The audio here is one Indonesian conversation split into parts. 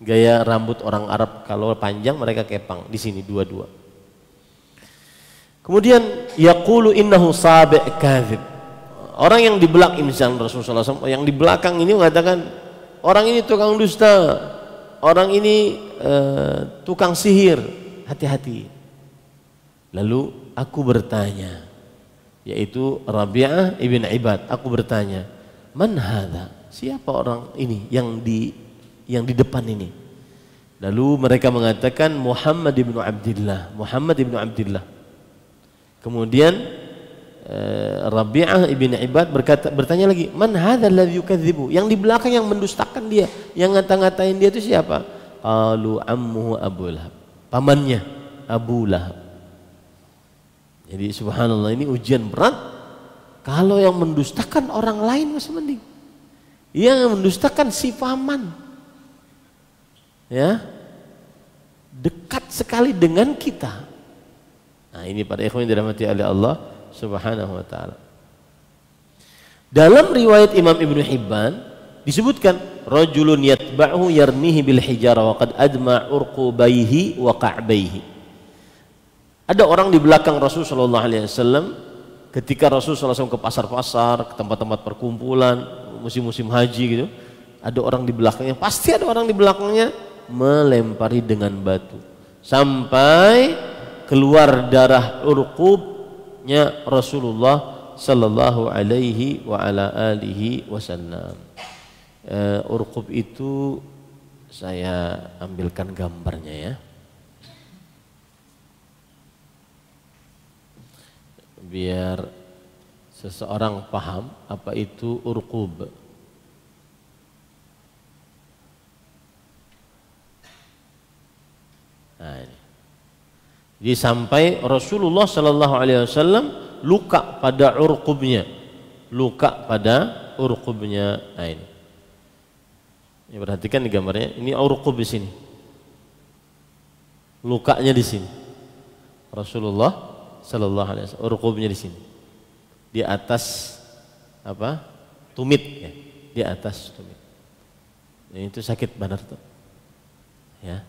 Gaya rambut orang Arab kalau panjang mereka kepang di sini dua-dua. Kemudian yaqulu innahu sabi' kadzib. Orang yang di belakang misalnya Rasulullah SAW, yang di belakang ini mengatakan orang ini tukang dusta, orang ini tukang sihir, hati-hati. Lalu aku bertanya, yaitu Rabi'ah ibn Ibad, aku bertanya, man hadha? Siapa orang ini yang di depan ini? Lalu mereka mengatakan Muhammad ibn Abdullah, Muhammad ibn Abdullah. Kemudian Rabi'ah ibn Ibad bertanya lagi, man hadha alladhi yukadzibu? Yang di belakang yang mendustakan dia, yang ngata-ngatain dia itu siapa? Qalu ammuhu Abu Lahab, pamannya Abu Lahab. Jadi subhanallah, ini ujian berat. Kalau yang mendustakan orang lain masih mending, yang mendustakan si paman, ya, dekat sekali dengan kita. Nah ini para ikhwan yang dirahmati oleh Allah Subhanahu wa ta'ala. Dalam riwayat Imam Ibnu Hibban disebutkan rajulun yatba'hu yarmihi bil hijara wa qad adma urqubaihi wa ka'baihi. Ada orang di belakang Rasulullah sallallahu alaihi wasallam ketika Rasulullah SAW ke pasar-pasar, ke tempat-tempat perkumpulan, musim-musim haji gitu. Ada orang di belakangnya, pasti ada orang di belakangnya melempari dengan batu sampai keluar darah urqubnya Rasulullah sallallahu alaihi wa ala alihi wasallam. Urqub itu saya ambilkan gambarnya ya, biar seseorang paham apa itu urqub. Nah, ini. Jadi sampai Rasulullah sallallahu alaihi wasallam luka pada urqubnya, luka pada urqubnya. Nah ini. Ya, perhatikan di gambarnya, ini urqub di sini. Lukanya di sini. Rasulullah sallallahu alaihi wasallam urqubnya di sini. Di atas apa? Tumit ya. Di atas tumit. Ini itu sakit benar tuh. Ya.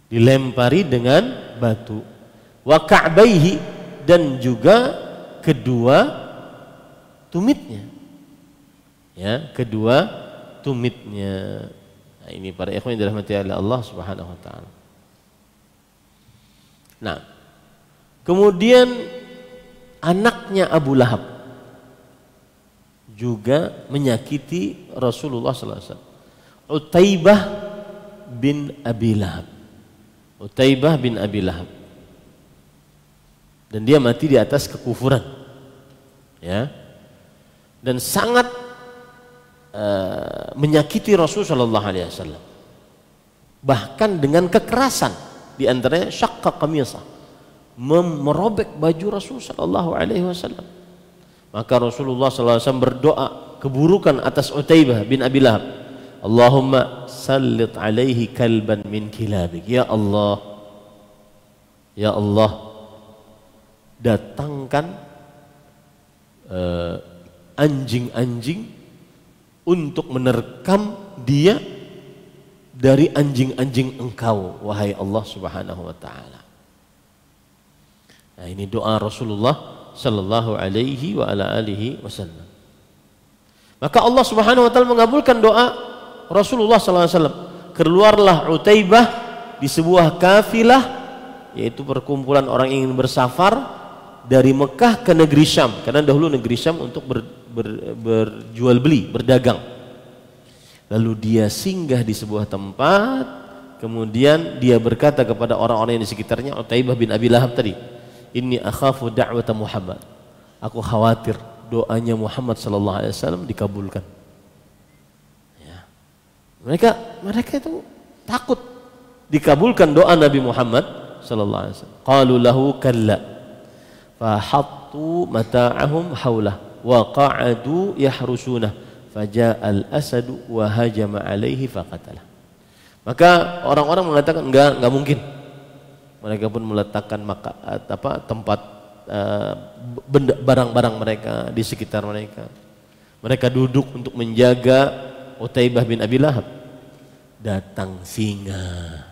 Dilempari dengan batu, wa ka'baihi, dan juga kedua tumitnya, ya, kedua tumitnya. Nah, ini para ikhwan yang dirahmati oleh Allah Subhanahu wa ta'ala. Nah, kemudian anaknya Abu Lahab juga menyakiti Rasulullah sallallahu alaihi wasallam, Utaibah bin Abi Lahab. Utaibah bin Abi Lahab, dan dia mati di atas kekufuran, ya, dan sangat menyakiti Rasul sallallahu alaihi wasallam, bahkan dengan kekerasan. Di antaranya syaqqa qamisah, merobek baju Rasul sallallahu alaihi wasallam. Maka Rasulullah sallallahu alaihi wasallam berdoa keburukan atas Utaibah bin Abi Lahab, Allahumma sallit alaihi kalban min kilabik. Ya Allah, ya Allah, datangkan anjing-anjing untuk menerkam dia dari anjing-anjing engkau, wahai Allah Subhanahu wa ta'ala. Nah, ini doa Rasulullah sallallahu alaihi wa ala alihi wasallam. Maka Allah Subhanahu wa ta'ala mengabulkan doa Rasulullah SAW. Keluarlah Utaibah di sebuah kafilah, yaitu perkumpulan orang yang ingin bersafar dari Mekah ke negeri Syam, karena dahulu negeri Syam untuk berjual beli, berdagang. Lalu dia singgah di sebuah tempat, kemudian dia berkata kepada orang-orang yang di sekitarnya, Utaibah bin Abi Lahab tadi, inni akhafu da'wata Muhammad, aku khawatir doanya Muhammad sallallahu alaihi wasallam dikabulkan. Mereka itu takut dikabulkan doa Nabi Muhammad sallallahu alaihi wasallam. Qalu lahu kalla, fahattu mata'ahum haulah wa qa'adu yahrusuna faja'a al-asadu wa hajama alaihi faqatalah. Maka orang-orang mengatakan enggak mungkin. Mereka pun meletakkan tempat barang-barang mereka di sekitar mereka. Mereka duduk untuk menjaga Utaibah bin Abi Lahab, datang singa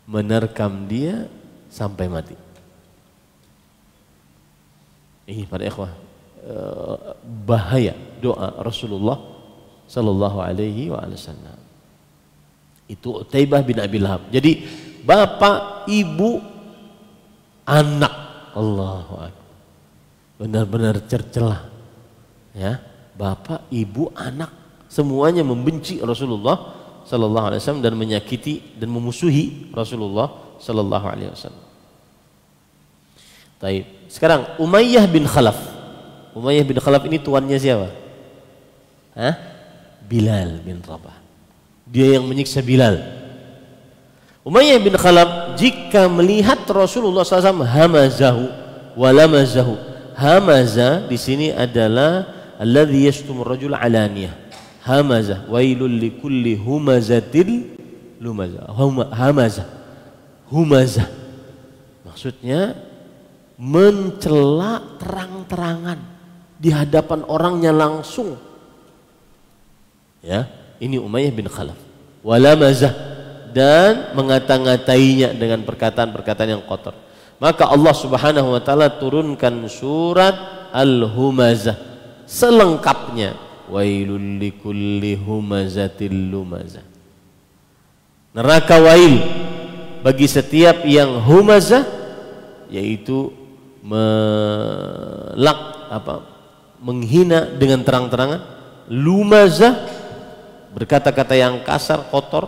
menerkam dia sampai mati. Ini para ikhwah, bahaya doa Rasulullah sallallahu alaihi wasallam. Itu Utaibah bin Abi Lahab. Jadi bapak, ibu, anak, Allahu akbar. Benar-benar tercela. Ya, bapak, ibu, anak semuanya membenci Rasulullah sallallahu alaihi wasallam dan menyakiti dan memusuhi Rasulullah sallallahu alaihi wasallam. Baik. Sekarang Umayyah bin Khalaf. Umayyah bin Khalaf ini tuannya siapa? Hah? Bilal bin Rabah. Dia yang menyiksa Bilal. Umayyah bin Khalaf jika melihat Rasulullah SAW hamazahu walamazahu. Hamaza di sini adalah alladhi yashtumur rajul alaniyah. Hamazah wailul likulli humazatil lumazah. Hamazah. Humazah. Maksudnya mencela terang-terangan di hadapan orangnya langsung. Ya, ini Umayyah bin Khalaf. Walamazah, dan mengata-ngatainya dengan perkataan-perkataan yang kotor. Maka Allah Subhanahu wa taala turunkan surat Al-Humazah selengkapnya. Wailul likulli humazatil lumazah. Neraka wail bagi setiap yang humazah, yaitu menghina dengan terang-terangan, lumazah, berkata-kata yang kasar, kotor,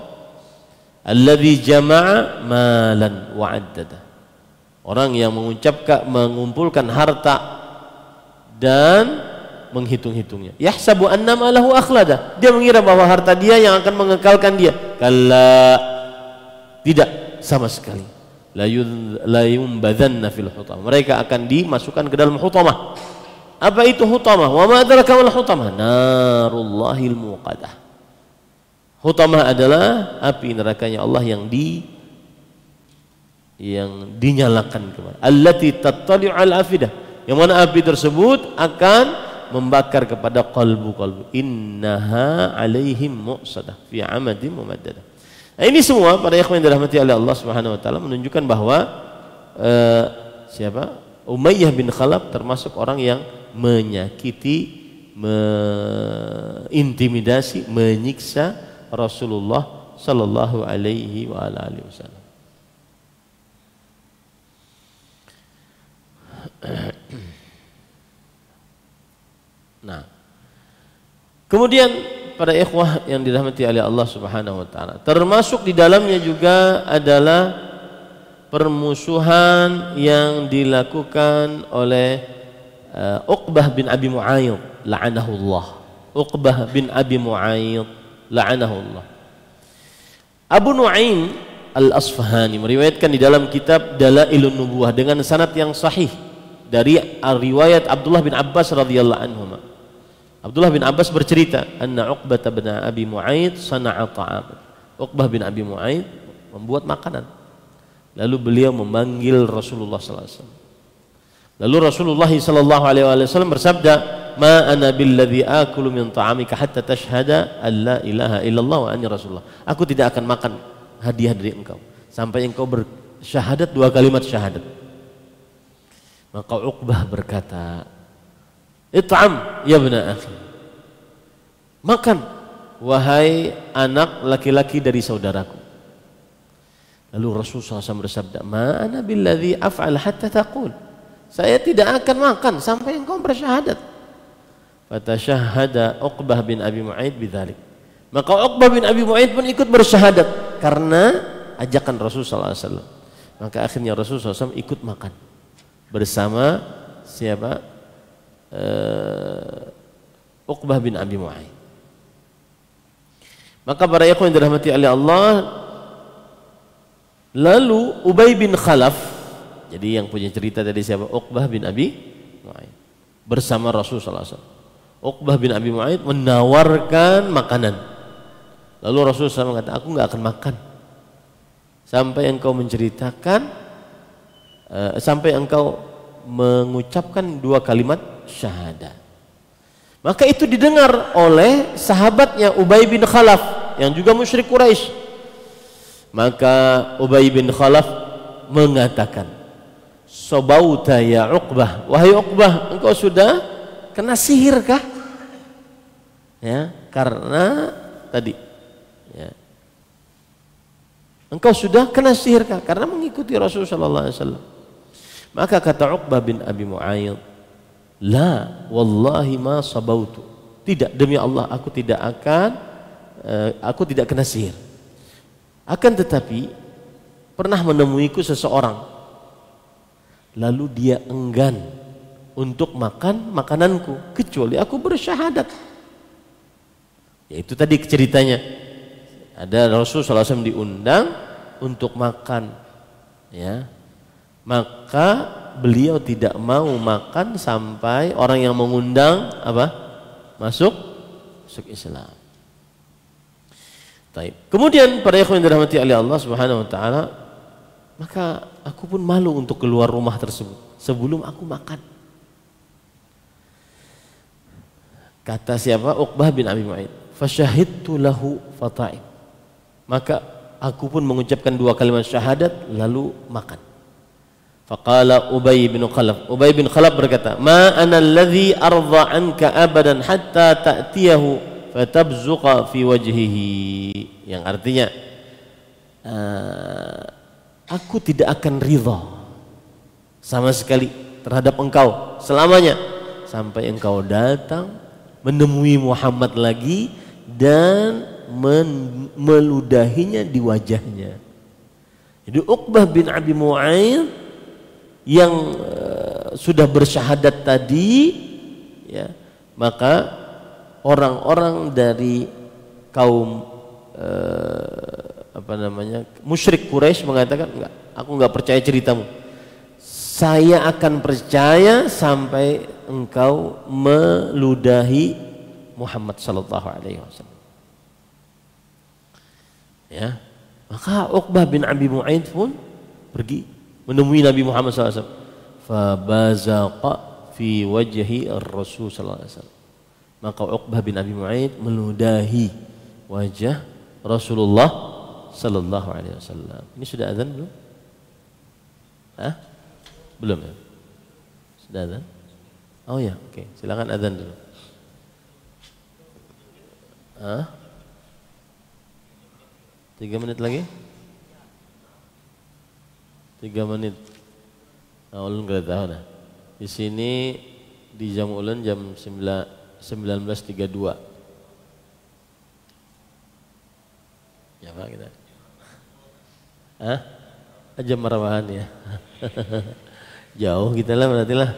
alladzi jama'a malan wa 'addada, orang yang mengumpulkan harta dan menghitung-hitungnya. Yahsabu anna malahu akhlada, dia mengira bahwa harta dia yang akan mengekalkan dia. Kalla, tidak sama sekali. La yumbadanna fil hutamah, mereka akan dimasukkan ke dalam hutamah. Apa itu hutamah? Wa ma adraka mal hutamah? Narullahil muqadah. Hutamah adalah api nerakanya Allah yang dinyalakan kemana? Allati tattali'u al afidah, yang mana api tersebut akan membakar kepada qalbu-qalbu. Innaha alaihim mu'sadah fi 'amadin mumaddadah. Nah, ini semua para ikhwan yang dirahmati oleh Allah Subhanahu wa taala menunjukkan bahwa Umayyah bin Khalaf termasuk orang yang menyakiti, intimidasi, menyiksa Rasulullah sallallahu alaihi wasallam. Nah, kemudian para ikhwah yang dirahmati oleh Allah Subhanahu wa taala, termasuk di dalamnya juga adalah permusuhan yang dilakukan oleh Uqbah bin Abi Mu'ayyid la'anahullah. Uqbah bin Abi Mu'ayyid la'anahullah. Abu Nu'aim Al-Asfahani meriwayatkan di dalam kitab Dalailun Nubuwah dengan sanad yang sahih dari riwayat Abdullah bin Abbas radhiyallahu anhu. Abdullah bin Abbas bercerita, anna Uqbah bin Abi Mu'ayyid sana'a ta'am. Uqbah bin Abi Mu'ayyid membuat makanan. Lalu beliau memanggil Rasulullah sallallahu alaihi wasallam. Lalu Rasulullah sallallahu alaihi wasallam bersabda, "Ma ana billadzi akulu min ta'amika hatta tashhada an la ilaha illallah wa anni rasulullah." Aku tidak akan makan hadiah dari engkau sampai engkau bersyahadat 2 kalimat syahadat. Maka Uqbah berkata, "It'am ya ibna akhi." Makan wahai anak laki-laki dari saudaraku. Lalu Rasulullah SAW bersabda, "Ma ana billadzi af'al hatta taqul." Saya tidak akan makan sampai engkau bersyahadat. Fatashahhada Uqbah bin Abi Mu'ayyid bidzalik. Maka Uqbah bin Abi Mu'ayyid pun ikut bersyahadat karena ajakan Rasulullah SAW. Maka akhirnya Rasulullah SAW ikut makan bersama siapa? Uqbah bin Abi Mu'ayyid. Maka para ikhwan yang dirahmati oleh Allah, lalu Ubay bin Khalaf, jadi yang punya cerita tadi siapa? Uqbah bin Abi Mu'ayyid bersama Rasulullah SAW. Uqbah bin Abi Mu'ayyid menawarkan makanan. Lalu Rasulullah SAW mengatakan, "Aku nggak akan makan sampai engkau menceritakan, sampai engkau mengucapkan 2 kalimat syahadat." Maka itu didengar oleh sahabatnya Ubay bin Khalaf yang juga musyrik Quraisy. Maka Ubay bin Khalaf mengatakan, "Sabauta ya Uqbah, wahai Uqbah, engkau sudah kena sihir kah?" Ya, karena tadi ya, engkau sudah kena sihir kah? Karena mengikuti Rasulullah sallallahu alaihi wasallam. Maka kata Uqbah bin Abi Mu'ayyid, "La, wallahi ma sabautu." Tidak, demi Allah aku tidak kena sihir. Akan tetapi pernah menemuiku seseorang, lalu dia enggan untuk makan makananku kecuali aku bersyahadat. Yaitu tadi ceritanya, ada Rasulullah SAW diundang untuk makan, ya, maka beliau tidak mau makan sampai orang yang mengundang masuk Islam. Taib. Kemudian para ikhwan yang dirahmati oleh Allah Subhanahu wa taala, maka aku pun malu untuk keluar rumah tersebut sebelum aku makan. Kata siapa? Uqbah bin Abi Mu'ayyid, "Fasyahidtu lahu fata'im." Maka aku pun mengucapkan 2 kalimat syahadat lalu makan. Faqala Ubay bin Khalaf, Ubay bin Khalaf berkata, "Ma ana alladhi arda anka abadan hatta ta'tiyahu fatabzuqa fi wajhihi." Yang artinya, aku tidak akan ridha sama sekali terhadap engkau selamanya sampai engkau datang menemui Muhammad lagi dan meludahinya di wajahnya. Jadi Uqbah bin Abi Mu'ayyid yang sudah bersyahadat tadi, ya, maka orang-orang dari kaum musyrik Quraisy mengatakan, enggak, aku enggak percaya ceritamu. Saya akan percaya sampai engkau meludahi Muhammad sallallahu alaihi wasallam. Ya, maka Uqbah bin Abi Mu'ayyid pun pergi menemui Nabi Muhammad sallallahu alaihi wasallam. Fabazaqa fi wajhi ar-Rasul sallallahu alaihi wasallam. Maka Uqbah bin Abi Mu'ayyid meludahi wajah Rasulullah sallallahu alaihi wasallam. Ini sudah azan belum? Belum ya? Sudah azan? Oh ya, oke. Silakan azan dulu. 3 menit lagi? 3 menit. Nah, ulun enggak tahu dah. Di sini di jam ulun jam 19.32. Ya Pak kita. Aja marawahan ya. Jauh kita lah berarti lah.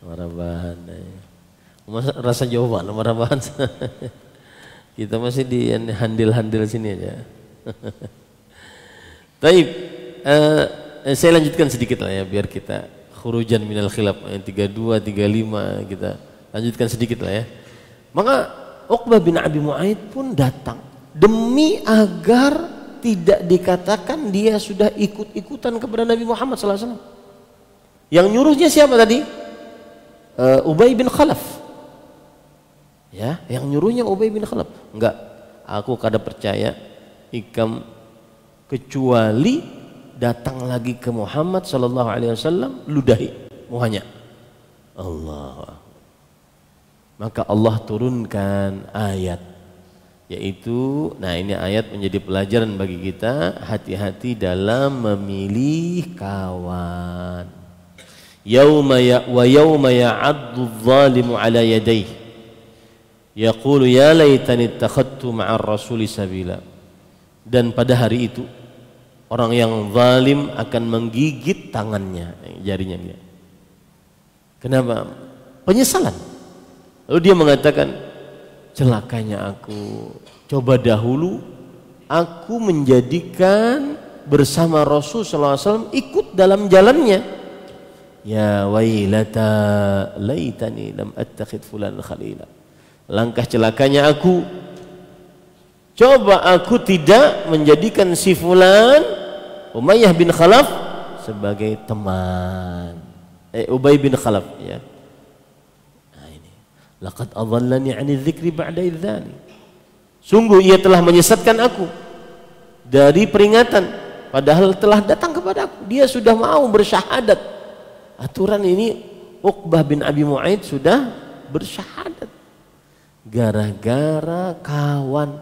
Marabahan. Masa rasa jauh banget Marabahan. Kita masih di handil-handil sini aja. Taib. Saya lanjutkan sedikit lah ya biar kita khurujan minal khilaf yang 32, 35 kita lanjutkan sedikit lah ya. Maka Uqbah bin Abi Mu'ayyid pun datang demi agar tidak dikatakan dia sudah ikut-ikutan kepada Nabi Muhammad SAW. Yang nyuruhnya siapa tadi? Ubay bin Khalaf. Ya, yang nyuruhnya Ubay bin Khalaf. Enggak, aku kada percaya ikam kecuali datang lagi ke Muhammad SAW ludahi muhanya. Allah. Maka Allah turunkan ayat, yaitu, nah ini ayat menjadi pelajaran bagi kita, hati-hati dalam memilih kawan. Yauma ya'addu adh-dhalimu ala yadayhi yaqulu ya laitani ittakhadtu ma'ar rasuli sabila. Dan pada hari itu orang yang zalim akan menggigit tangannya, jarinya dia. Kenapa? Penyesalan. Lalu dia mengatakan, celakanya aku, coba dahulu aku menjadikan bersama Rasul sallallahu alaihi wasallam ikut dalam jalannya. Ya wailata laitani lam attakhid fulan khalila. Langkah celakanya aku, coba aku tidak menjadikan si fulan Umayyah bin Khalaf sebagai teman. Ubay bin Khalaf ya. Nah ini. Laqad adhallani 'ani dzikri ba'da idzani. Sungguh ia telah menyesatkan aku dari peringatan padahal telah datang kepadaku. Dia sudah mau bersyahadat. Aturan ini Uqbah bin Abi Mu'aid sudah bersyahadat gara-gara kawan.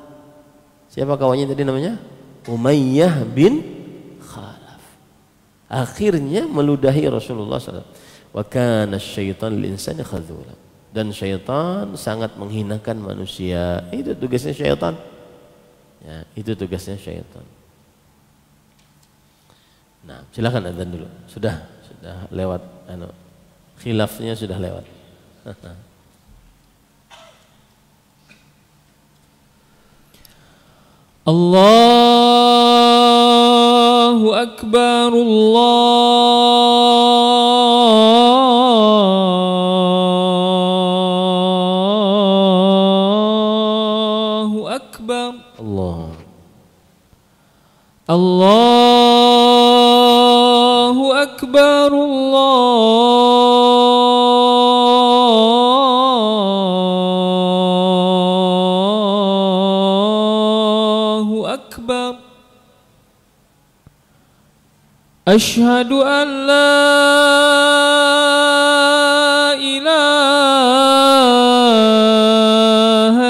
Siapa kawannya tadi namanya? Umayyah bin Khalaf. Akhirnya meludahi Rasulullah SAW. Wa kana asy-syaitan lil insani khadzula. Dan syaitan sangat menghinakan manusia. Itu tugasnya syaitan. Ya, itu tugasnya syaitan. Nah, silakan adzan dulu. Sudah lewat khilafnya sudah lewat. Allahu Akbar, Allahu Akbar, Allahu Akbar, Allahu Akbar. Asyhadu an la ilaha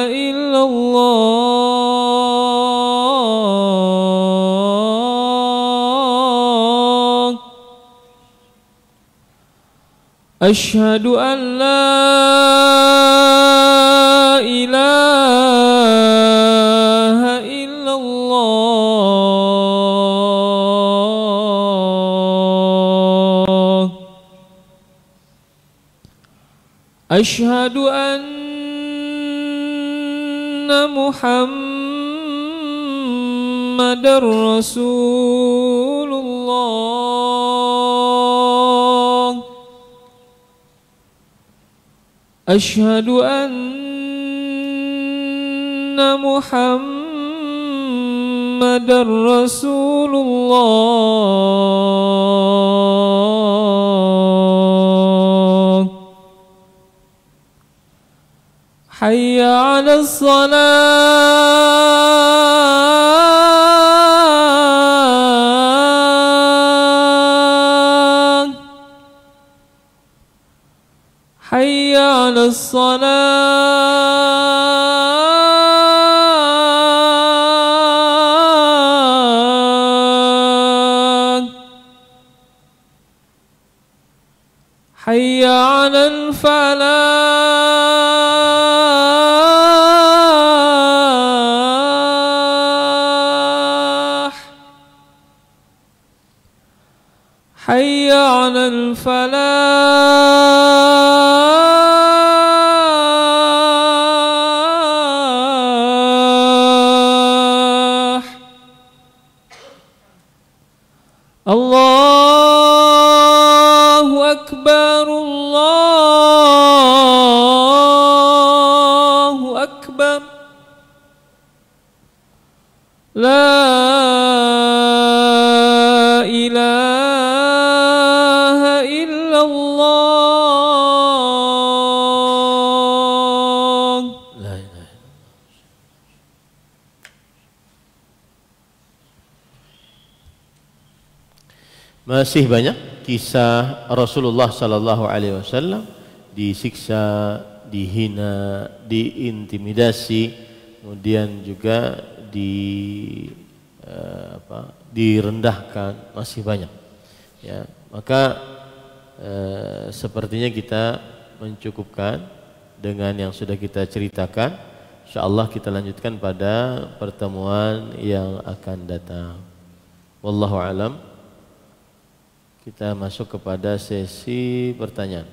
illallah. Asyhadu an la ilaha illallah. Asyhadu anna Muhammadar Rasulullah. Asyhadu anna Muhammadar Rasulullah. Hayya 'alas salah. Hayya 'alas salah. Hayya 'alal falah. Hayya 'alal falah. Allahu Akbar, Allahu Akbar. La ilaha illallah. La ilaha. Masih banyak kisah Rasulullah sallallahu alaihi wasallam disiksa, dihina, diintimidasi, kemudian juga direndahkan, masih banyak. Ya, maka sepertinya kita mencukupkan dengan yang sudah kita ceritakan. Insyaallah kita lanjutkan pada pertemuan yang akan datang. Wallahu alam. Kita masuk kepada sesi pertanyaan.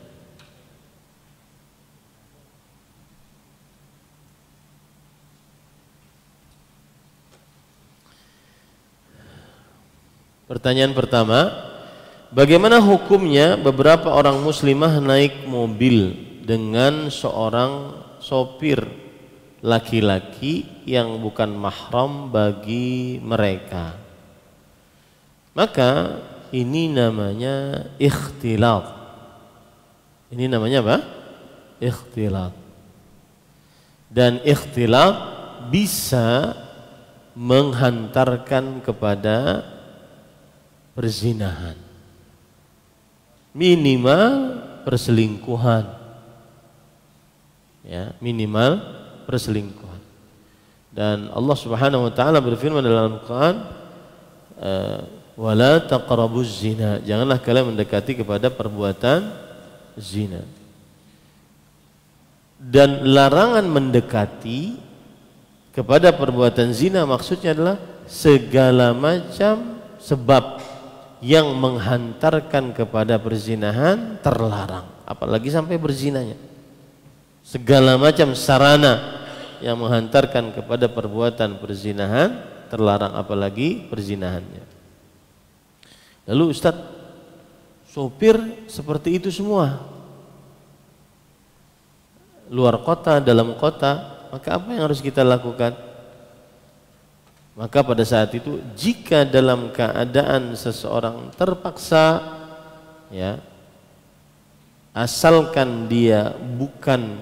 Pertanyaan pertama, bagaimana hukumnya beberapa orang muslimah naik mobil dengan seorang sopir laki-laki yang bukan mahram bagi mereka? Maka ini namanya ikhtilat. Ini namanya apa? Ikhtilat. Dan ikhtilaf bisa menghantarkan kepada perzinahan, minimal perselingkuhan, ya, minimal perselingkuhan. Dan Allah Subhanahu wa taala berfirman dalam Al-Qur'an, wala taqrabuz zina, janganlah kalian mendekati kepada perbuatan zina. Dan larangan mendekati kepada perbuatan zina maksudnya adalah segala macam sebab yang menghantarkan kepada perzinahan terlarang, apalagi sampai berzinanya. Segala macam sarana yang menghantarkan kepada perbuatan perzinahan terlarang, apalagi perzinahannya. Lalu Ustaz, sopir seperti itu semua, luar kota, dalam kota, maka apa yang harus kita lakukan? Maka pada saat itu jika dalam keadaan seseorang terpaksa, ya, asalkan dia bukan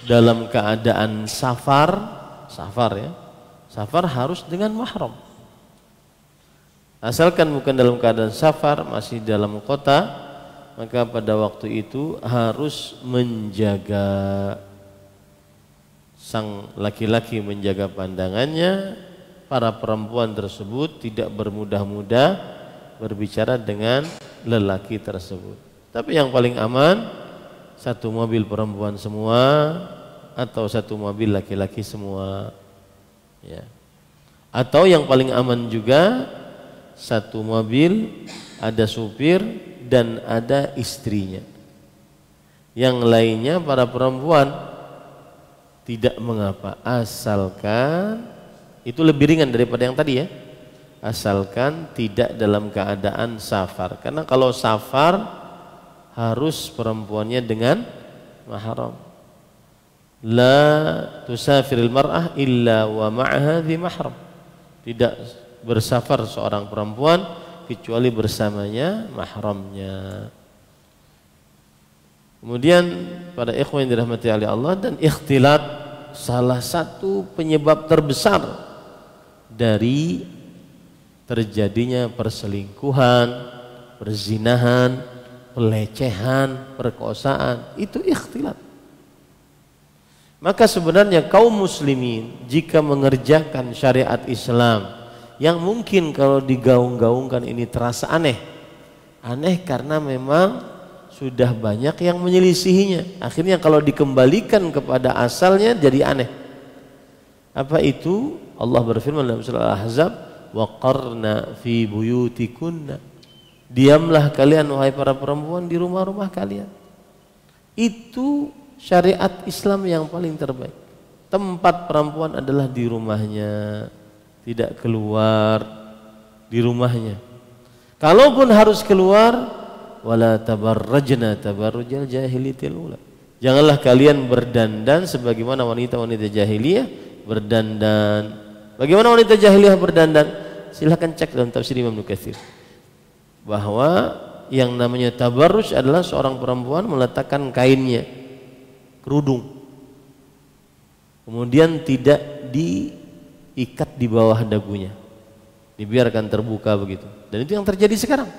dalam keadaan safar ya, safar harus dengan mahram. Asalkan bukan dalam keadaan safar, masih dalam kota, maka pada waktu itu harus menjaga, sang laki-laki menjaga pandangannya, para perempuan tersebut tidak bermudah-mudah berbicara dengan lelaki tersebut. Tapi yang paling aman, satu mobil perempuan semua atau satu mobil laki-laki semua, ya. Atau yang paling aman juga, satu mobil ada supir dan ada istrinya, yang lainnya para perempuan, tidak mengapa, asalkan itu lebih ringan daripada yang tadi, ya, asalkan tidak dalam keadaan safar. Karena kalau safar harus perempuannya dengan mahram. La tusafiril mar'ah illa wa ma'aha dhi mahram. Tidak bersafar seorang perempuan kecuali bersamanya mahramnya. Kemudian pada ikhwan yang dirahmati oleh Allah, dan ikhtilat salah satu penyebab terbesar dari terjadinya perselingkuhan, perzinahan, pelecehan, perkosaan, itu ikhtilat. Maka sebenarnya kaum muslimin jika mengerjakan syariat Islam yang mungkin kalau digaung-gaungkan ini terasa aneh karena memang sudah banyak yang menyelisihinya. Akhirnya kalau dikembalikan kepada asalnya jadi aneh. Apa itu? Allah berfirman dalam surah Al-Ahzab, waqarna fi buyutikunna, diamlah kalian wahai para perempuan di rumah-rumah kalian. Itu syariat Islam yang paling terbaik. Tempat perempuan adalah di rumahnya, tidak keluar di rumahnya. Kalaupun harus keluar, wala tabarrajna tabarrujal jahiliyatil ula, janganlah kalian berdandan sebagaimana wanita-wanita jahiliyah berdandan. Bagaimana wanita jahiliyah berdandan? Silahkan cek dalam tafsir Imam Nukatsir, bahwa yang namanya tabarruj adalah seorang perempuan meletakkan kainnya, kerudung, kemudian tidak diikat di bawah dagunya, dibiarkan terbuka begitu. Dan itu yang terjadi sekarang.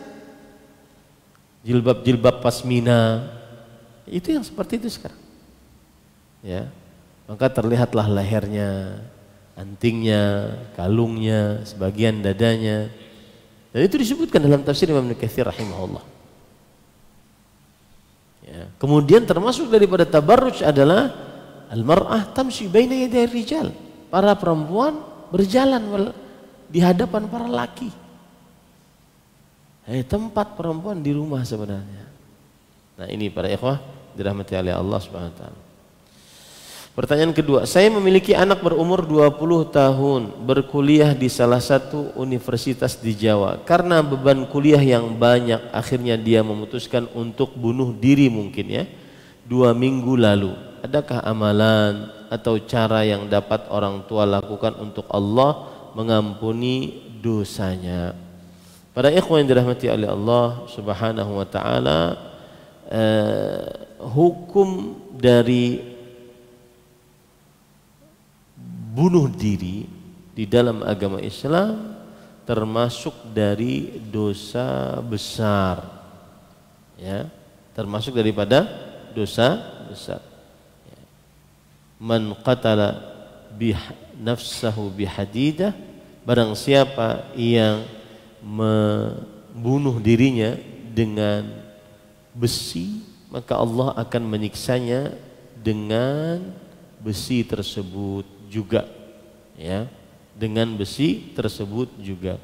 Jilbab-jilbab pasmina itu yang seperti itu sekarang, ya. Maka terlihatlah lehernya, antingnya, kalungnya, sebagian dadanya. Dan itu disebutkan dalam tafsir Imam Nukatsir rahimahullah, ya. Kemudian termasuk daripada tabarruj adalah al-mar'ah tamshi baina yaday rijal, para perempuan berjalan di hadapan para laki. Tempat perempuan di rumah sebenarnya. Nah, ini para ikhwah dirahmati oleh Allah Subhanahu wa taala. Pertanyaan kedua, saya memiliki anak berumur 20 tahun berkuliah di salah satu universitas di Jawa. Karena beban kuliah yang banyak, akhirnya dia memutuskan untuk bunuh diri mungkin, ya, 2 minggu lalu. Adakah amalan atau cara yang dapat orang tua lakukan untuk Allah mengampuni dosanya? Para ikhwan yang dirahmati oleh Allah Subhanahu wa taala, hukum dari bunuh diri di dalam agama Islam termasuk dari dosa besar, ya, termasuk daripada dosa besar. Man qatala nafsahu bihadidah, barang siapa yang membunuh dirinya dengan besi, maka Allah akan menyiksanya dengan besi tersebut juga, ya, dengan besi tersebut juga.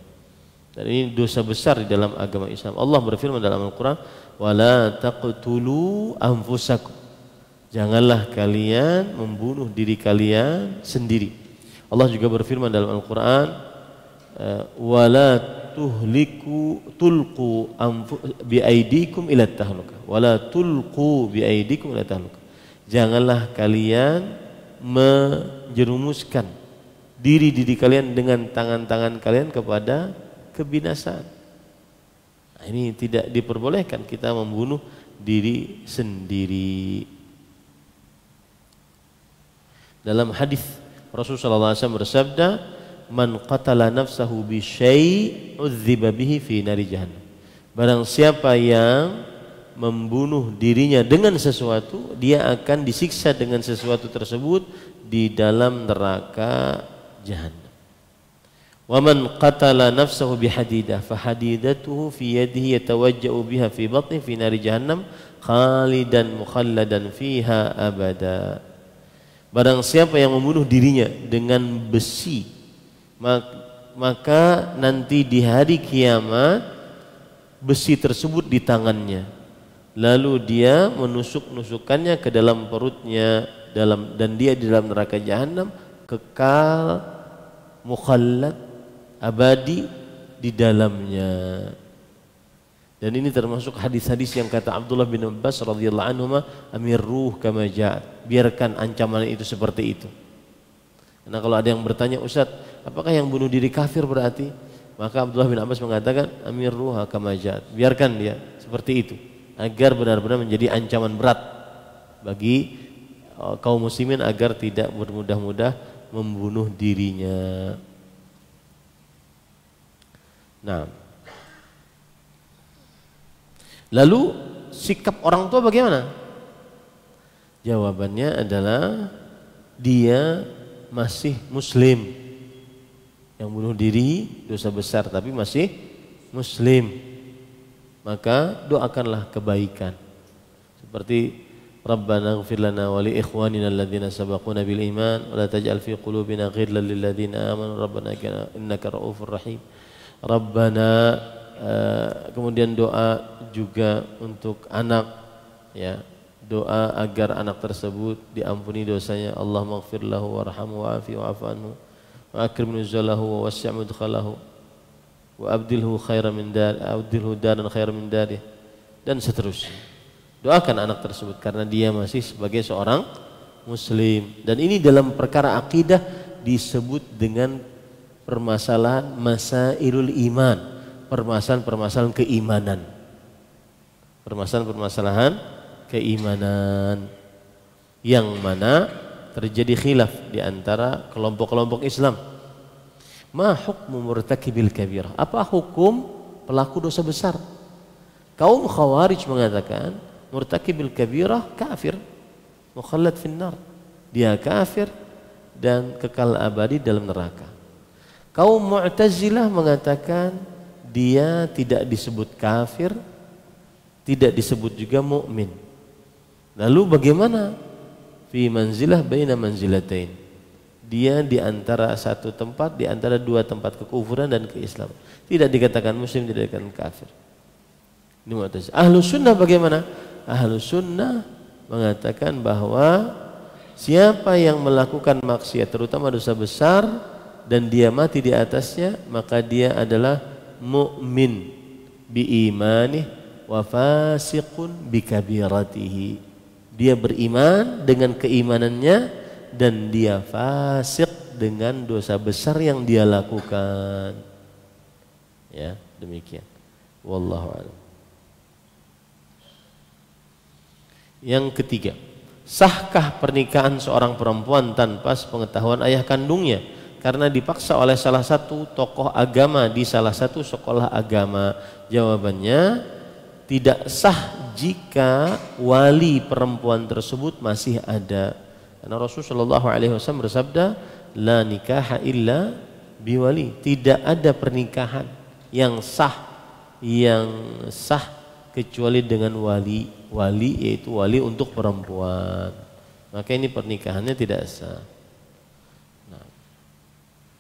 Dan ini dosa besar di dalam agama Islam. Allah berfirman dalam Al-Quran, wala taqtulu anfusakum, janganlah kalian membunuh diri kalian sendiri. Allah juga berfirman dalam Al-Quran, wala tulqu biaidikum ila tahlukah, wala tulqu biaidikum ila tahlukah, janganlah kalian menjerumuskan diri kalian dengan tangan-tangan kalian kepada kebinasaan. Nah, ini tidak diperbolehkan kita membunuh diri sendiri. Dalam hadis Rasulullah SAW bersabda, man qatala nafsahu bi syai' udziba bihi fi nari jahannam. Barang siapa yang membunuh dirinya dengan sesuatu, dia akan disiksa dengan sesuatu tersebut di dalam neraka jahannam. Wa man qatala nafsahu bi hadidah fa hadidatuhu fi yadihi yatawajja'u biha fi batni fi nari jahannam khalidan mukhalladan fiha abada. Barang siapa yang membunuh dirinya dengan besi, maka nanti di hari kiamat besi tersebut di tangannya, lalu dia menusuk-nusukannya ke dalam perutnya, dan dia di dalam neraka jahanam kekal mukhallad, abadi di dalamnya. Dan ini termasuk hadis-hadis yang kata Abdullah bin Abbas radhiyallahu anhu, amirruh kama ja'at, biarkan ancaman itu seperti itu. Karena kalau ada yang bertanya, Ustaz, apakah yang bunuh diri kafir berarti? Maka Abdullah bin Abbas mengatakan, amirruh kama ja'at, biarkan dia seperti itu, agar benar-benar menjadi ancaman berat bagi kaum muslimin agar tidak bermudah-mudah membunuh dirinya. Nah, lalu sikap orang tua bagaimana? Jawabannya adalah dia masih muslim. Yang bunuh diri dosa besar tapi masih muslim, maka doakanlah kebaikan. Seperti Rabbana ighfir lana wa li ikhwanina alladhina sabaquna bil iman wa la taj'al fi qulubina ghillan lil ladzina amanu rabbana innaka ra'ufur rahim. Rabbana, kemudian doa juga untuk anak, ya, doa agar anak tersebut diampuni dosanya. Allahumma ighfir lahu warhamhu wa'afi wa'fu anhu wa akrim nuzulahu wa wasi' mudkhalahu wa abdilhu khairan min dar, abdilhu daran khairan min darih, dan seterusnya. Doakan anak tersebut karena dia masih sebagai seorang muslim. Dan ini dalam perkara akidah disebut dengan permasalahan masailul iman, permasalahan-permasalahan keimanan. Permasalahan-permasalahan keimanan yang mana terjadi khilaf di antara kelompok-kelompok Islam. Ma hukmu murtakibil kabirah? Apa hukum pelaku dosa besar? Kaum Khawarij mengatakan murtakibil kabirah kafir, mukhallad finnar. Dia kafir dan kekal abadi dalam neraka. Kaum Mu'tazilah mengatakan dia tidak disebut kafir, tidak disebut juga mukmin. Lalu bagaimana? Fi manzilah baina manzilatain. Dia di antara satu tempat, di antara dua tempat kekufuran dan keislaman. Tidak dikatakan muslim, tidak dikatakan kafir. Ini Mu'tazilah. Ahlus Sunnah bagaimana? Ahlus Sunnah mengatakan bahwa siapa yang melakukan maksiat, terutama dosa besar, dan dia mati di atasnya, maka dia adalah mu'min bi imanih wa fasiqun bi kabiratihi. Dia beriman dengan keimanannya dan dia fasik dengan dosa besar yang dia lakukan. Ya, demikian. Wallahu a'lam. Yang ketiga, Sahkah pernikahan seorang perempuan tanpa sepengetahuan ayah kandungnya karena dipaksa oleh salah satu tokoh agama di salah satu sekolah agama? Jawabannya, tidak sah jika wali perempuan tersebut masih ada. Karena Rasulullah SAW bersabda, la nikaha illa biwali. Tidak ada pernikahan yang sah kecuali dengan wali yaitu wali untuk perempuan. Maka ini pernikahannya tidak sah. Nah,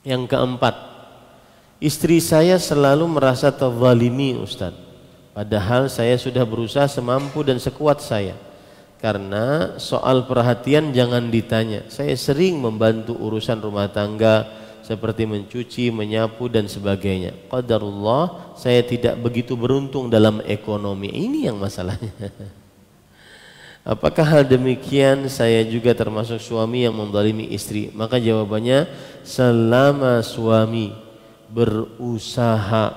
yang keempat, istri saya selalu merasa terzalimi, Ustaz, padahal saya sudah berusaha semampu dan sekuat saya. Karena soal perhatian jangan ditanya, saya sering membantu urusan rumah tangga seperti mencuci, menyapu dan sebagainya. Qadarullah, saya tidak begitu beruntung dalam ekonomi. Ini yang masalahnya. Apakah hal demikian saya juga termasuk suami yang menzalimi istri? Maka jawabannya, selama suami berusaha,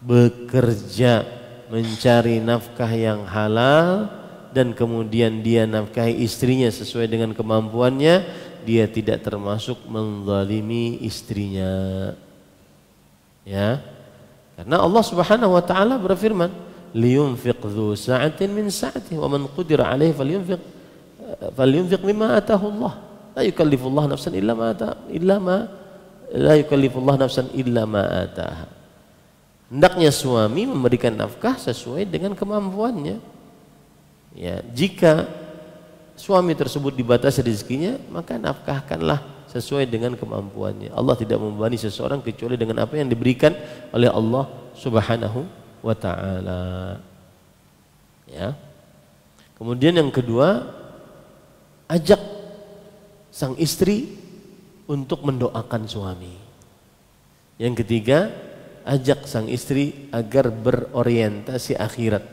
bekerja, mencari nafkah yang halal dan kemudian dia nafkahi istrinya sesuai dengan kemampuannya, dia tidak termasuk menzalimi istrinya. Ya. Karena Allah Subhanahu wa taala berfirman, liyunfiq dzu sa'atin min sa'atihi wa man qudira 'alaihi falyunfiq mimma ataahu Allah. La yukallifullahu nafsan illa ma ataaha. Hendaknya suami memberikan nafkah sesuai dengan kemampuannya. Ya, jika suami tersebut dibatasi rezekinya, maka nafkahkanlah sesuai dengan kemampuannya. Allah tidak membebani seseorang kecuali dengan apa yang diberikan oleh Allah Subhanahu wa ta'ala. Ya. Kemudian yang kedua, ajak sang istri untuk mendoakan suami. Yang ketiga, ajak sang istri agar berorientasi akhirat,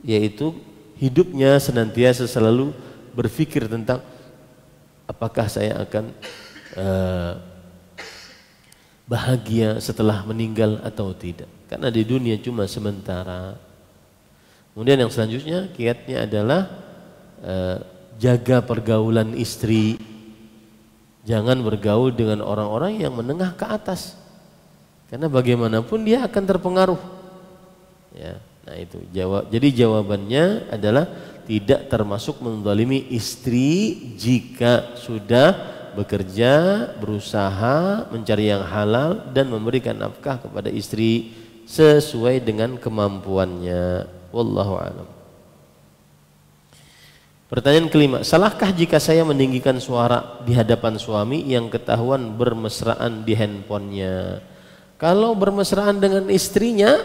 yaitu hidupnya senantiasa selalu berpikir tentang apakah saya akan bahagia setelah meninggal atau tidak. Karena di dunia cuma sementara. Kemudian yang selanjutnya kiatnya adalah jaga pergaulan istri. Jangan bergaul dengan orang-orang yang menengah ke atas. Karena bagaimanapun dia akan terpengaruh. Ya, nah itu jadi jawabannya adalah tidak termasuk menzalimi istri jika sudah bekerja, berusaha mencari yang halal dan memberikan nafkah kepada istri sesuai dengan kemampuannya. Wallahu a'lam. Pertanyaan kelima, salahkah jika saya meninggikan suara di hadapan suami yang ketahuan bermesraan di handphonenya? Kalau bermesraan dengan istrinya,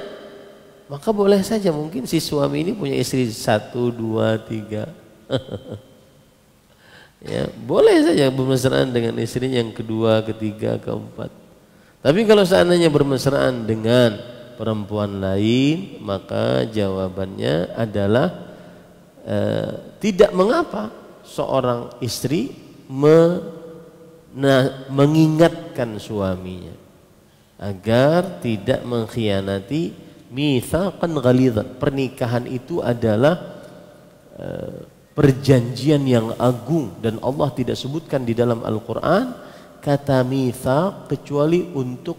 maka boleh saja. Mungkin si suami ini punya istri 1, 2, 3. Ya, boleh saja bermesraan dengan istrinya yang kedua, ketiga, keempat. Tapi kalau seandainya bermesraan dengan perempuan lain, maka jawabannya adalah tidak mengapa seorang istri mengingatkan suaminya agar tidak mengkhianati mitsaqan ghalidhan. Pernikahan itu adalah perjanjian yang agung dan Allah tidak sebutkan di dalam Al-Quran kata mitsaq kecuali untuk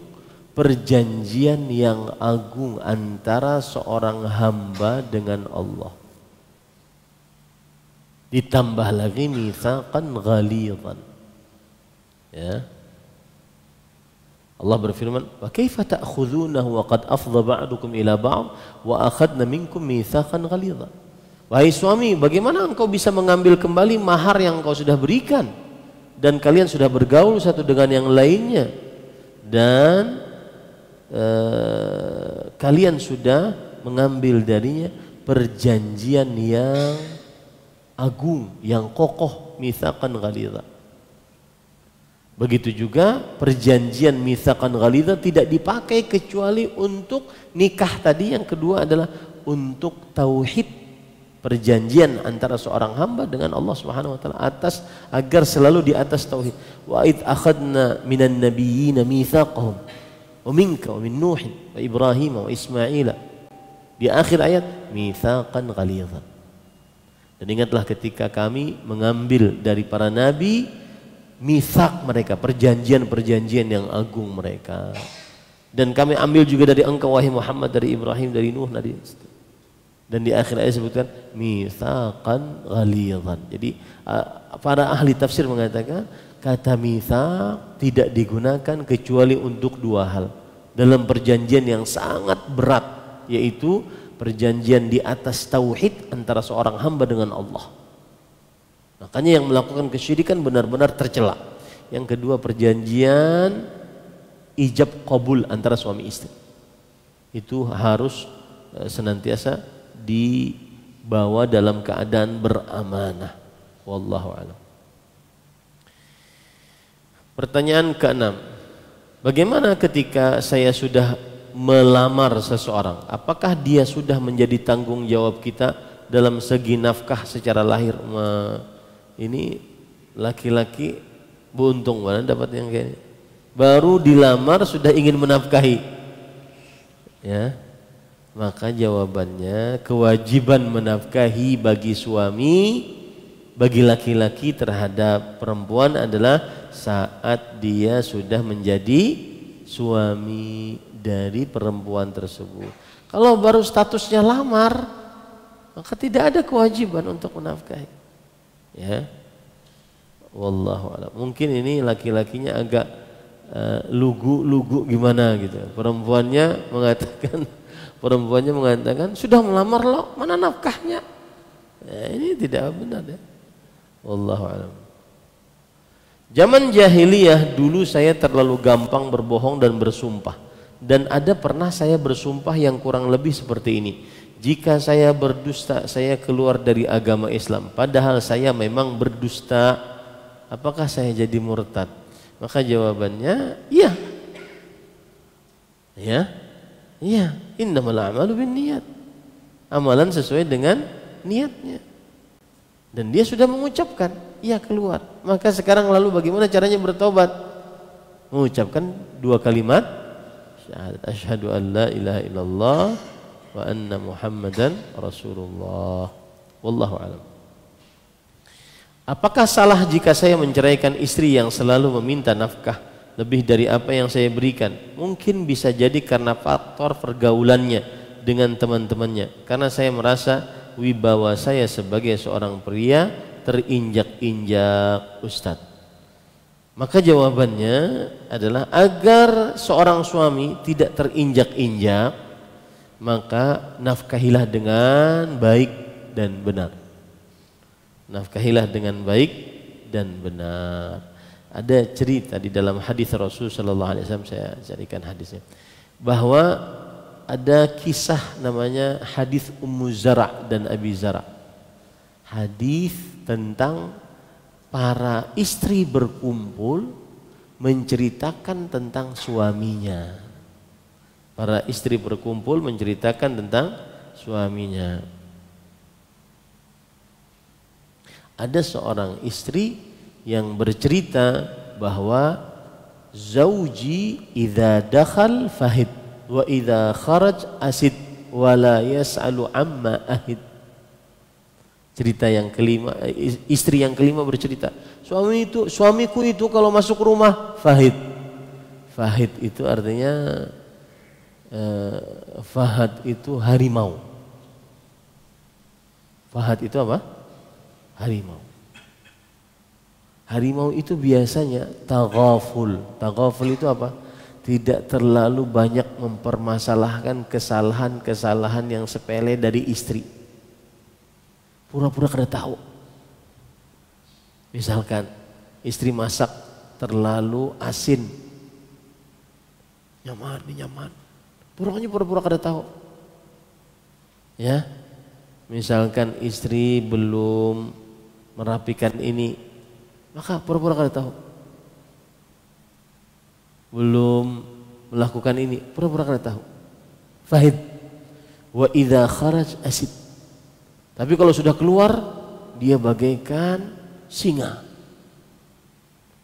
perjanjian yang agung antara seorang hamba dengan Allah. Ditambah lagi mitsaqan ghalidhan. Ya. Allah berfirman, "Wa kaifa ta'khudhunahu wa qad afdha ba'dukum ila ba'd wa akhadna minkum mitsaqan ghalidhan." Wahai suami, bagaimana engkau bisa mengambil kembali mahar yang engkau sudah berikan dan kalian sudah bergaul satu dengan yang lainnya dan kalian sudah mengambil darinya perjanjian yang agung, yang kokoh, mitsaqan ghalidha. Begitu juga perjanjian mitsaqan ghalidha tidak dipakai kecuali untuk nikah tadi. Yang kedua adalah untuk tauhid, perjanjian antara seorang hamba dengan Allah Subhanahu wa taala agar selalu di atas tauhid. Wa id akhadna minan nabiyyina mitsaqahum wa minka wa min Nuh wa Ibrahim wa Ismail. Di akhir ayat mitsaqan ghalidhan. Dan ingatlah ketika kami mengambil dari para nabi mithaq mereka, perjanjian-perjanjian yang agung mereka. Dan kami ambil juga dari engkau wahai Muhammad, dari Ibrahim, dari Nuh, dari dan di akhir ayat disebutkan mitsaqan ghalidhan. Jadi para ahli tafsir mengatakan kata mitsaq tidak digunakan kecuali untuk dua hal dalam perjanjian yang sangat berat, yaitu perjanjian di atas tauhid antara seorang hamba dengan Allah. Makanya yang melakukan kesyirikan benar-benar tercela. Yang kedua, perjanjian ijab qabul antara suami istri. Itu harus senantiasa dibawa dalam keadaan beramanah. Wallahu a'lam. Pertanyaan keenam, bagaimana ketika saya sudah melamar seseorang? Apakah dia sudah menjadi tanggung jawab kita dalam segi nafkah secara lahir? Ini laki-laki beruntung mana dapat yang kayak ini. Baru dilamar sudah ingin menafkahi. Ya. Maka jawabannya kewajiban menafkahi bagi suami, bagi laki-laki terhadap perempuan adalah saat dia sudah menjadi suami dari perempuan tersebut. Kalau baru statusnya lamar, maka tidak ada kewajiban untuk menafkahi. Ya, wallahu a'lam. Mungkin ini laki-lakinya agak lugu gimana gitu. Perempuannya mengatakan sudah melamar lo, mana nafkahnya? Ya, ini tidak benar ya. Wallahu a'lam. Zaman jahiliyah dulu saya terlalu gampang berbohong dan bersumpah. Dan ada pernah saya bersumpah yang kurang lebih seperti ini. Jika saya berdusta, saya keluar dari agama Islam. Padahal saya memang berdusta. Apakah saya jadi murtad? Maka jawabannya, iya. Ya, iya. Innamal a'malu binniyat. Amalan sesuai dengan niatnya. Dan dia sudah mengucapkan, iya keluar. Maka sekarang lalu bagaimana caranya bertobat? Mengucapkan dua kalimat syahadat, asyhadu an la ilaha illallah wa anna Muhammadan Rasulullah. Wallahu a'lam. Apakah salah jika saya menceraikan istri yang selalu meminta nafkah lebih dari apa yang saya berikan? Mungkin bisa jadi karena faktor pergaulannya dengan teman-temannya. Karena saya merasa wibawa saya sebagai seorang pria terinjak-injak, Ustadz. Maka jawabannya adalah agar seorang suami tidak terinjak-injak, maka nafkahilah dengan baik dan benar. Nafkahilah dengan baik dan benar. Ada cerita di dalam hadis Rasul sallallahu alaihi wasallam, saya carikan hadisnya, bahwa ada kisah namanya hadis Ummu Zara' dan Abi Zara'. Hadis tentang para istri berkumpul menceritakan tentang suaminya. Para istri berkumpul menceritakan tentang suaminya. Ada seorang istri yang bercerita bahwa zauji idza dakhal fahid wa idza kharaj asid wa la yas'alu amma ahid. Cerita yang kelima, istri yang kelima bercerita, suamiku itu kalau masuk rumah fahid. Fahid itu artinya fahad itu harimau. Fahad itu apa? Harimau. Harimau itu biasanya taghaful. Taghaful itu apa? Tidak terlalu banyak mempermasalahkan kesalahan-kesalahan yang sepele dari istri. Pura-pura kada tahu. Misalkan istri masak terlalu asin, nyaman. Pura-pura kada tahu. Ya, misalkan istri belum merapikan ini, maka pura-pura kada tahu. Belum melakukan ini, pura-pura kada tahu. Fahid. Wa idza kharaj asid. Tapi kalau sudah keluar, dia bagaikan singa.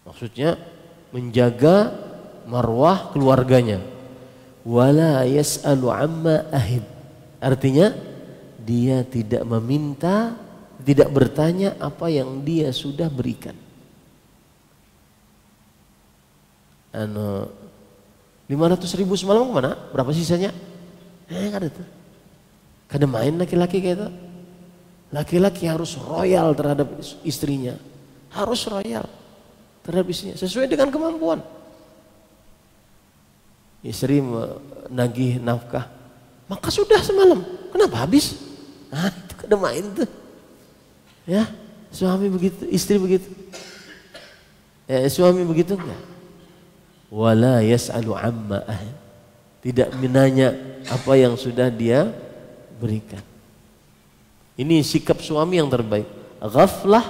Maksudnya menjaga marwah keluarganya. Wala yas'alu amma ahid. Artinya dia tidak meminta tidak bertanya apa yang dia sudah berikan. 500.000 semalam kemana? Berapa sisanya? Kan itu. Kada main laki-laki kayak itu. Laki-laki harus royal terhadap istrinya, harus royal terhadap istrinya sesuai dengan kemampuan. Istri menagih nafkah, maka sudah semalam, kenapa habis? Itu kada main tuh. Ya, suami begitu, istri begitu. Suami begitu enggak? Wala yas'alu amma tidak menanya apa yang sudah dia berikan. Ini sikap suami yang terbaik. Ghaflah,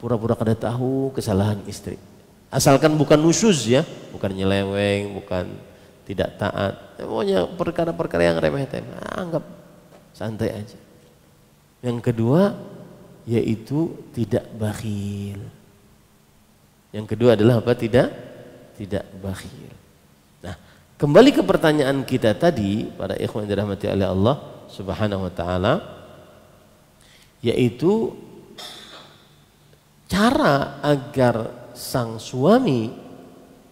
pura-pura kada tahu kesalahan istri. Asalkan bukan nusyuz ya, bukan nyeleweng, bukan tidak taat. Pokoknya perkara-perkara yang remeh-temeh, anggap santai aja. Yang kedua yaitu tidak bakhil. Yang kedua adalah apa? Tidak bakhil. Nah, kembali ke pertanyaan kita tadi, para ikhwan yang dirahmati oleh Allah Subhanahu wa taala, yaitu cara agar sang suami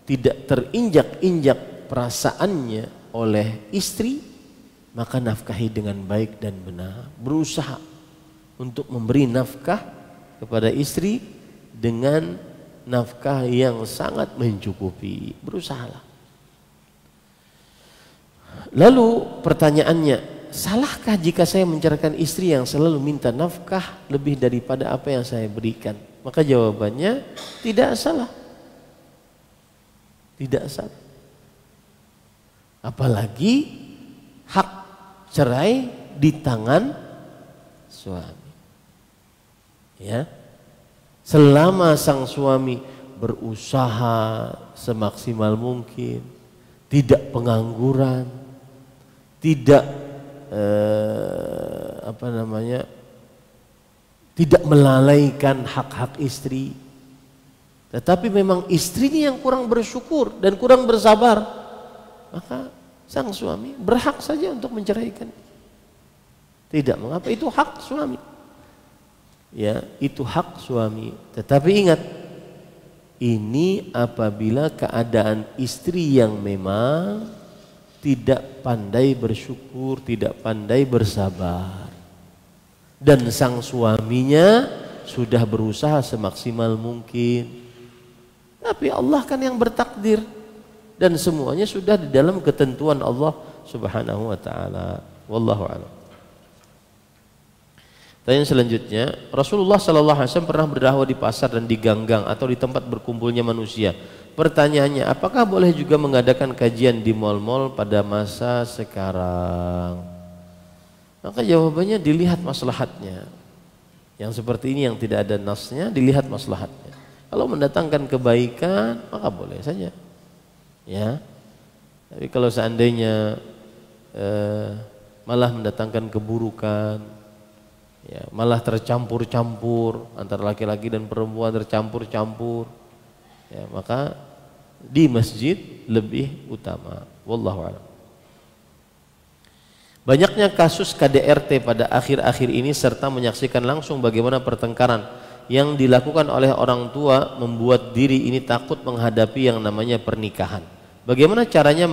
tidak terinjak-injak perasaannya oleh istri, maka nafkahi dengan baik dan benar. Berusaha untuk memberi nafkah kepada istri dengan nafkah yang sangat mencukupi. Berusahalah. Lalu pertanyaannya, salahkah jika saya menceraikan istri yang selalu minta nafkah lebih daripada apa yang saya berikan? Maka jawabannya tidak salah. Tidak salah. Apalagi hak cerai di tangan suami. Ya. Selama sang suami berusaha semaksimal mungkin, tidak pengangguran, tidak tidak melalaikan hak-hak istri, tetapi memang istrinya yang kurang bersyukur dan kurang bersabar, maka sang suami berhak saja untuk menceraikan. Tidak mengapa, itu hak suami. Ya, itu hak suami. Tetapi ingat, ini apabila keadaan istri yang memang tidak pandai bersyukur, tidak pandai bersabar, dan sang suaminya sudah berusaha semaksimal mungkin, tapi Allah kan yang bertakdir, dan semuanya sudah di dalam ketentuan Allah Subhanahu wa taala. Wallahu a'lam. Tanya selanjutnya, Rasulullah SAW pernah berdakwah di pasar dan di ganggang atau di tempat berkumpulnya manusia. Pertanyaannya, apakah boleh juga mengadakan kajian di mal-mal pada masa sekarang? Maka jawabannya dilihat maslahatnya. Yang seperti ini yang tidak ada nasnya, dilihat maslahatnya. Kalau mendatangkan kebaikan, maka boleh saja. Ya. Tapi kalau seandainya malah mendatangkan keburukan, ya, malah tercampur-campur antara laki-laki dan perempuan, tercampur-campur, ya, maka di masjid lebih utama. Wallahu a'lam. Banyaknya kasus KDRT pada akhir-akhir ini serta menyaksikan langsung bagaimana pertengkaran yang dilakukan oleh orang tua membuat diri ini takut menghadapi yang namanya pernikahan. Bagaimana caranya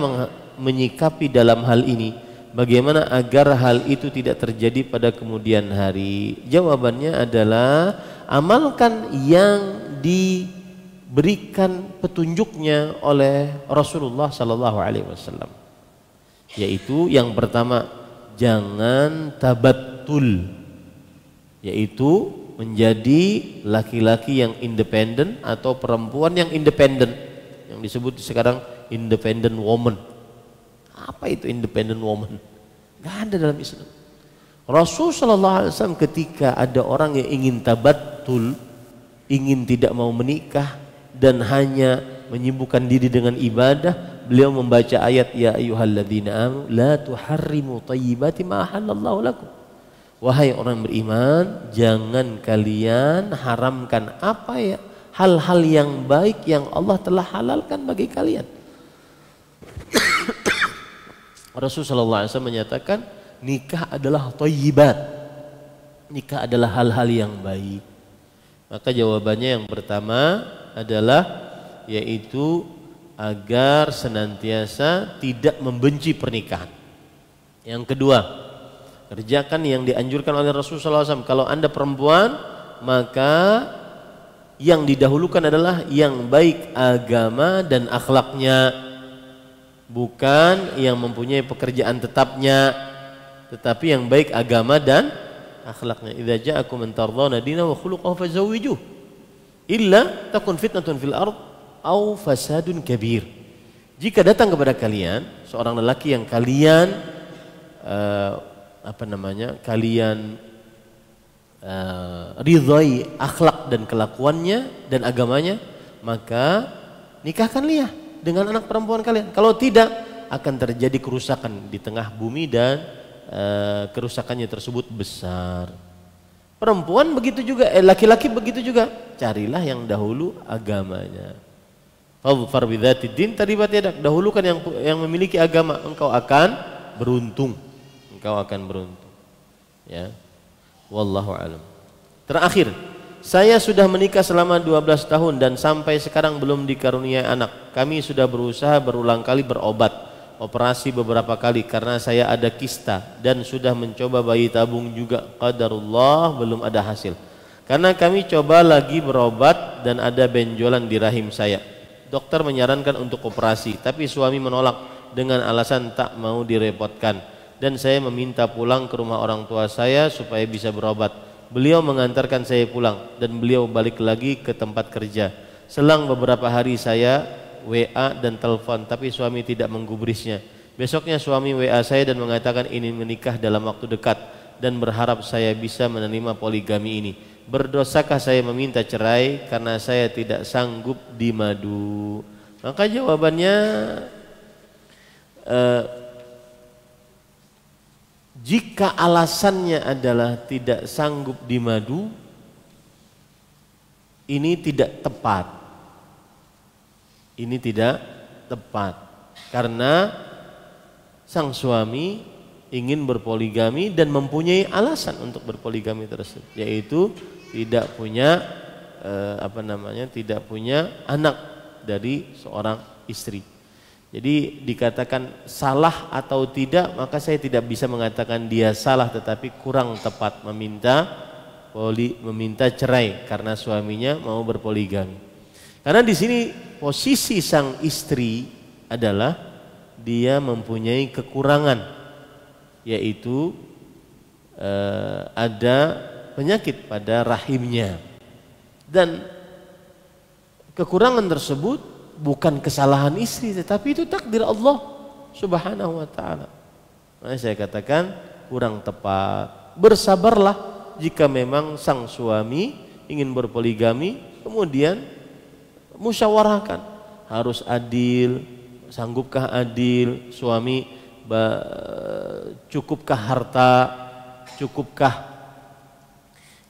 menyikapi dalam hal ini? Bagaimana agar hal itu tidak terjadi pada kemudian hari? Jawabannya adalah amalkan yang diberikan petunjuknya oleh Rasulullah Sallallahu Alaihi Wasallam. Yaitu yang pertama, jangan tabattul, yaitu menjadi laki-laki yang independen atau perempuan yang independen, yang disebut sekarang independent woman. Apa itu independent woman? Gak ada dalam Islam. Rasul sallallahu alaihi wasallam ketika ada orang yang ingin tabattul, ingin tidak mau menikah dan hanya menyibukkan diri dengan ibadah, beliau membaca ayat ya ayyuhalladzina amanu la tuharrimu thayyibati ma halallahu lakum. Wahai orang beriman, jangan kalian haramkan apa ya hal-hal yang baik yang Allah telah halalkan bagi kalian. Rasulullah SAW menyatakan nikah adalah thayyibat. nikah adalah hal-hal yang baik? Maka jawabannya yang pertama adalah yaitu agar senantiasa tidak membenci pernikahan. Yang kedua, kerjakan yang dianjurkan oleh Rasulullah SAW. Kalau Anda perempuan, maka yang didahulukan adalah yang baik agama dan akhlaknya, bukan yang mempunyai pekerjaan tetapnya, tetapi yang baik agama dan akhlaknya. Idza ja'akum man tardawna dinahu wa khuluquhu fazawwijuh illa takun fitnatun fil ard aw fasadun kabir. Jika datang kepada kalian seorang lelaki yang kalian kalian ridhai akhlak dan kelakuannya dan agamanya, maka nikahkan dia dengan anak perempuan kalian. Kalau tidak, akan terjadi kerusakan di tengah bumi dan kerusakannya tersebut besar. Perempuan begitu juga, laki-laki begitu juga. Carilah yang dahulu agamanya. Fadhfar bidzatid din taribat yadak. Dahulukan yang memiliki agama, engkau akan beruntung. Engkau akan beruntung. Ya. Wallahu alam. Terakhir, saya sudah menikah selama 12 tahun dan sampai sekarang belum dikaruniai anak. Kami sudah berusaha berulang kali berobat, operasi beberapa kali karena saya ada kista dan sudah mencoba bayi tabung juga. Qadarullah belum ada hasil. Karena kami coba lagi berobat dan ada benjolan di rahim saya. Dokter menyarankan untuk operasi, tapi suami menolak dengan alasan tak mau direpotkan. Dan saya meminta pulang ke rumah orang tua saya supaya bisa berobat. Beliau mengantarkan saya pulang dan beliau balik lagi ke tempat kerja. Selang beberapa hari saya WA dan telepon, tapi suami tidak menggubrisnya. Besoknya suami WA saya dan mengatakan ingin menikah dalam waktu dekat dan berharap saya bisa menerima poligami ini. Berdosakah saya meminta cerai karena saya tidak sanggup di madu? Maka jawabannya jika alasannya adalah tidak sanggup di madu, ini tidak tepat. Ini tidak tepat karena sang suami ingin berpoligami dan mempunyai alasan untuk berpoligami tersebut, yaitu tidak punya tidak punya anak dari seorang istri. Jadi dikatakan salah atau tidak, maka saya tidak bisa mengatakan dia salah, tetapi kurang tepat meminta cerai karena suaminya mau berpoligami. Karena di sini posisi sang istri adalah dia mempunyai kekurangan, yaitu ada penyakit pada rahimnya, dan kekurangan tersebut bukan kesalahan istri, tetapi itu takdir Allah Subhanahu wa ta'ala. Nah, saya katakan kurang tepat. Bersabarlah jika memang sang suami ingin berpoligami, kemudian musyawarahkan, harus adil, sanggupkah adil suami, cukupkah harta, cukupkah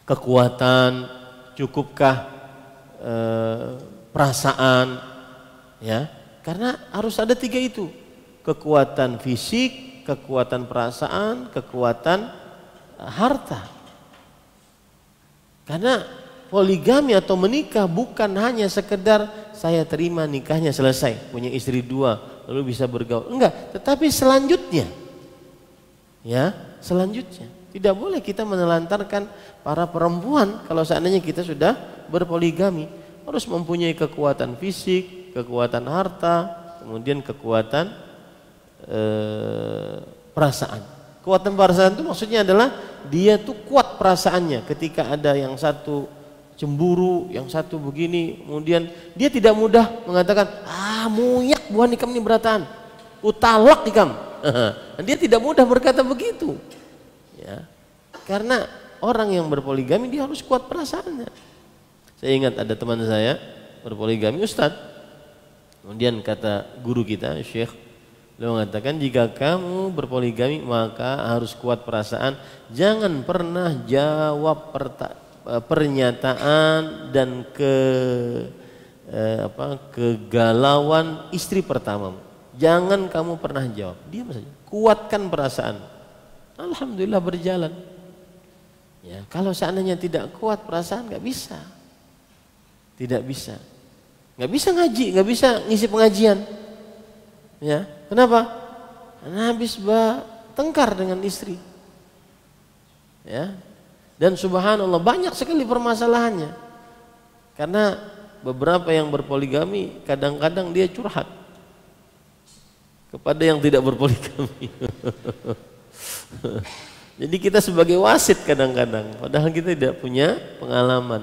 kekuatan, cukupkah perasaan, ya, karena harus ada tiga itu: kekuatan fisik, kekuatan perasaan, kekuatan harta. Karena poligami atau menikah bukan hanya sekedar saya terima nikahnya selesai, punya istri dua lalu bisa bergaul, enggak, tetapi selanjutnya, ya, selanjutnya tidak boleh kita menelantarkan para perempuan. Kalau seandainya kita sudah berpoligami, harus mempunyai kekuatan fisik, kekuatan harta, kemudian kekuatan perasaan. Kekuatan perasaan itu maksudnya adalah dia tuh kuat perasaannya. Ketika ada yang satu cemburu, yang satu begini, kemudian dia tidak mudah mengatakan, muyak buah nikam ini beratan, utalak nikam. Dia tidak mudah berkata begitu, ya, karena orang yang berpoligami dia harus kuat perasaannya. Saya ingat ada teman saya berpoligami, Ustadz. Kemudian kata guru kita, Syekh, beliau mengatakan jika kamu berpoligami maka harus kuat perasaan. Jangan pernah jawab pernyataan dan kegalauan istri pertamamu. Jangan kamu pernah jawab, diam saja. Kuatkan perasaan. Alhamdulillah berjalan. Ya, kalau seandainya tidak kuat perasaan nggak bisa. Tidak bisa. Nggak bisa ngaji, nggak bisa ngisi pengajian. Ya, kenapa? Karena habis bertengkar dengan istri. Ya. Dan subhanallah banyak sekali permasalahannya. Karena beberapa yang berpoligami kadang-kadang dia curhat kepada yang tidak berpoligami. Jadi kita sebagai wasit kadang-kadang, padahal kita tidak punya pengalaman.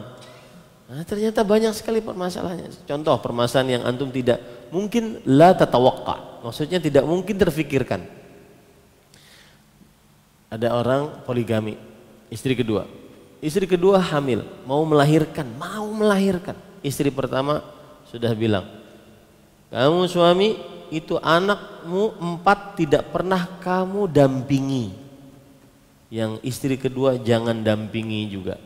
Nah, ternyata banyak sekali permasalahannya. Contoh permasalahan yang antum tidak mungkin la tatawaqqa, maksudnya tidak mungkin terfikirkan. Ada orang poligami, istri kedua hamil, mau melahirkan. Istri pertama sudah bilang, kamu suami itu anakmu 4 tidak pernah kamu dampingi. Yang istri kedua jangan dampingi juga.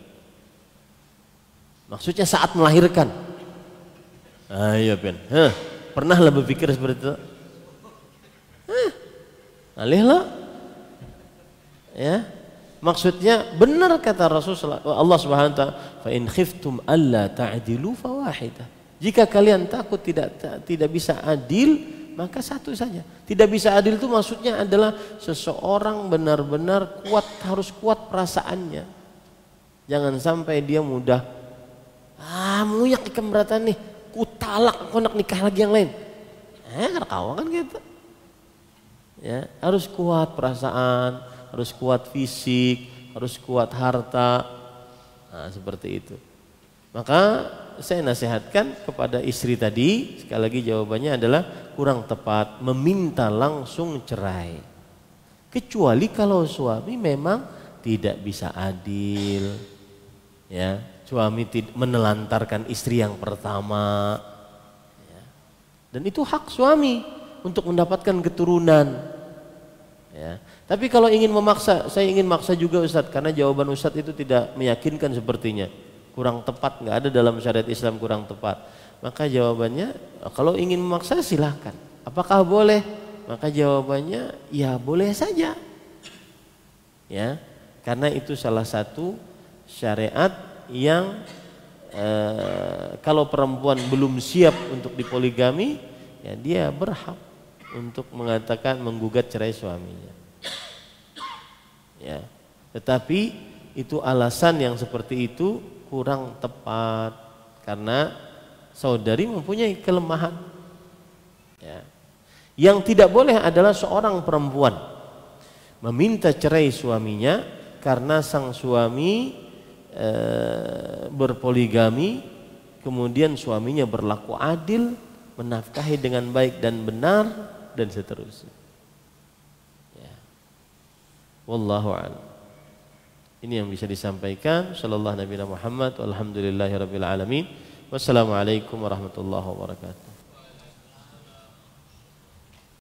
Maksudnya saat melahirkan. Ayo Ben, pernah lah berpikir seperti itu? Alihlah. Ya, maksudnya benar kata Rasulullah Allah Subhanahu wa taala, fa in khiftum alla ta'dilu fawahidah. Jika kalian takut tidak bisa adil, maka satu saja. Tidak bisa adil itu maksudnya adalah seseorang benar-benar kuat, harus kuat perasaannya. Jangan sampai dia mudah muyak keberatan nih, ku talak, aku nak nikah lagi yang lain. Kawan kan gitu. Ya, harus kuat perasaan, harus kuat fisik, harus kuat harta. Nah, seperti itu. Maka saya nasihatkan kepada istri tadi, sekali lagi jawabannya adalah kurang tepat meminta langsung cerai. Kecuali kalau suami memang tidak bisa adil. Ya, suami menelantarkan istri yang pertama. Ya. Dan itu hak suami untuk mendapatkan keturunan. Ya. Tapi kalau ingin memaksa, saya ingin maksa juga Ustadz, karena jawaban Ustadz itu tidak meyakinkan sepertinya. Kurang tepat, nggak ada dalam syariat Islam kurang tepat. Maka jawabannya, kalau ingin memaksa silahkan. Apakah boleh? Maka jawabannya ya boleh saja. Ya, karena itu salah satu syariat yang kalau perempuan belum siap untuk dipoligami, ya dia berhak untuk mengatakan menggugat cerai suaminya. Ya, tetapi itu alasan yang seperti itu kurang tepat karena saudari mempunyai kelemahan. Ya. Yang tidak boleh adalah seorang perempuan meminta cerai suaminya karena sang suami berpoligami, kemudian suaminya berlaku adil, menafkahi dengan baik dan benar dan seterusnya. Ya. Wallahu a'lam. Ini yang bisa disampaikan. Sallallahu Nabi Muhammad. Alhamdulillahirabbil alamin. Wassalamualaikum warahmatullahi wabarakatuh.